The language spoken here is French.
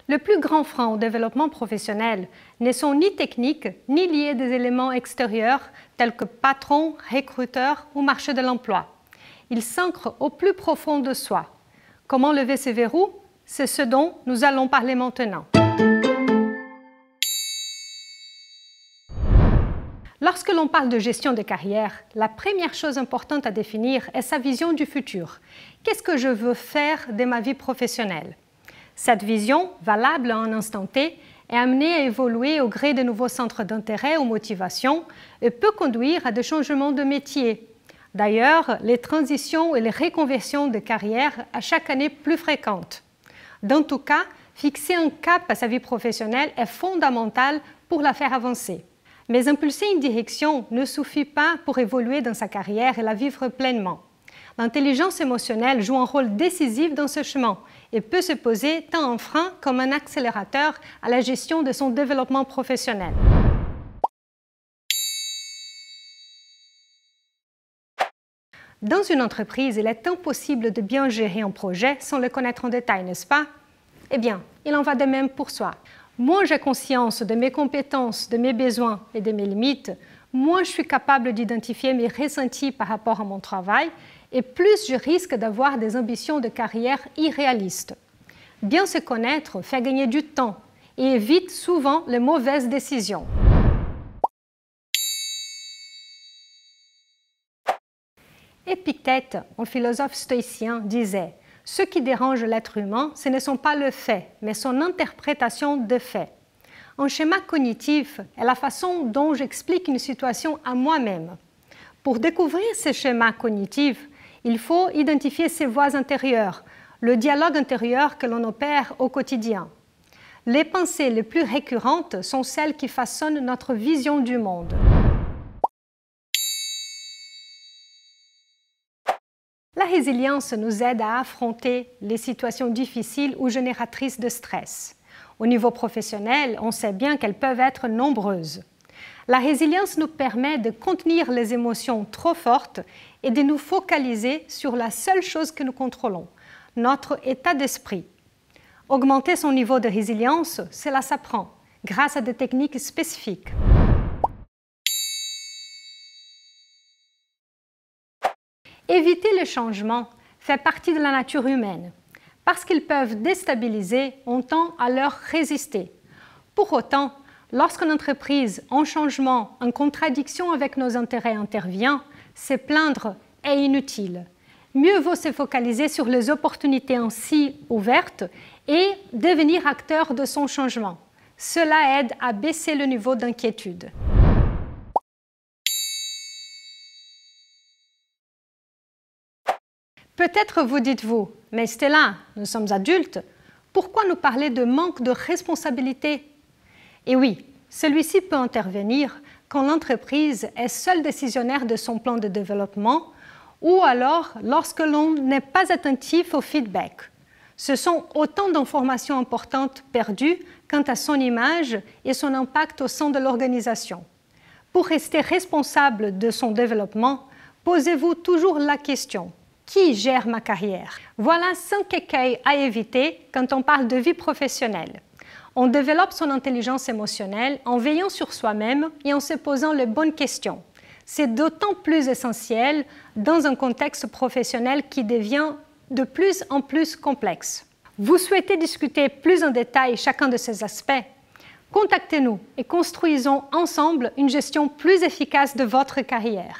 Le plus grand frein au développement professionnel ne sont ni techniques ni liés à des éléments extérieurs tels que patron, recruteur ou marché de l'emploi. Ils s'ancrent au plus profond de soi. Comment lever ces verrous? C'est ce dont nous allons parler maintenant. Lorsque l'on parle de gestion de carrière, la première chose importante à définir est sa vision du futur. Qu'est-ce que je veux faire de ma vie professionnelle? Cette vision, valable à un instant T, est amenée à évoluer au gré de nouveaux centres d'intérêt ou motivation et peut conduire à des changements de métier. D'ailleurs, les transitions et les reconversions de carrière à chaque année plus fréquentes. Dans tout cas, fixer un cap à sa vie professionnelle est fondamental pour la faire avancer. Mais impulser une direction ne suffit pas pour évoluer dans sa carrière et la vivre pleinement. L'intelligence émotionnelle joue un rôle décisif dans ce chemin et peut se poser tant un frein comme un accélérateur à la gestion de son développement professionnel. Dans une entreprise, il est impossible de bien gérer un projet sans le connaître en détail, n'est-ce pas? Eh bien, il en va de même pour soi. Moins j'ai conscience de mes compétences, de mes besoins et de mes limites, moins je suis capable d'identifier mes ressentis par rapport à mon travail et plus je risque d'avoir des ambitions de carrière irréalistes. Bien se connaître fait gagner du temps et évite souvent les mauvaises décisions. Épictète, un philosophe stoïcien, disait « Ce qui dérange l'être humain, ce ne sont pas les faits, mais son interprétation des faits. » Un schéma cognitif est la façon dont j'explique une situation à moi-même. Pour découvrir ce schéma cognitif, il faut identifier ses voix intérieures, le dialogue intérieur que l'on opère au quotidien. Les pensées les plus récurrentes sont celles qui façonnent notre vision du monde. La résilience nous aide à affronter les situations difficiles ou génératrices de stress. Au niveau professionnel, on sait bien qu'elles peuvent être nombreuses. La résilience nous permet de contenir les émotions trop fortes et de nous focaliser sur la seule chose que nous contrôlons, notre état d'esprit. Augmenter son niveau de résilience, cela s'apprend, grâce à des techniques spécifiques. Éviter le changement fait partie de la nature humaine. Parce qu'ils peuvent déstabiliser, on tend à leur résister. Pour autant, lorsqu'une entreprise en changement, en contradiction avec nos intérêts intervient, se plaindre est inutile. Mieux vaut se focaliser sur les opportunités ainsi ouvertes et devenir acteur de son changement. Cela aide à baisser le niveau d'inquiétude. Peut-être vous dites-vous, mais Stella, nous sommes adultes, pourquoi nous parler de manque de responsabilité? Et oui, celui-ci peut intervenir quand l'entreprise est seule décisionnaire de son plan de développement ou alors lorsque l'on n'est pas attentif au feedback. Ce sont autant d'informations importantes perdues quant à son image et son impact au sein de l'organisation. Pour rester responsable de son développement, posez-vous toujours la question: qui gère ma carrière? Voilà 5 écueils à éviter quand on parle de vie professionnelle. On développe son intelligence émotionnelle en veillant sur soi-même et en se posant les bonnes questions. C'est d'autant plus essentiel dans un contexte professionnel qui devient de plus en plus complexe. Vous souhaitez discuter plus en détail chacun de ces aspects? Contactez-nous et construisons ensemble une gestion plus efficace de votre carrière.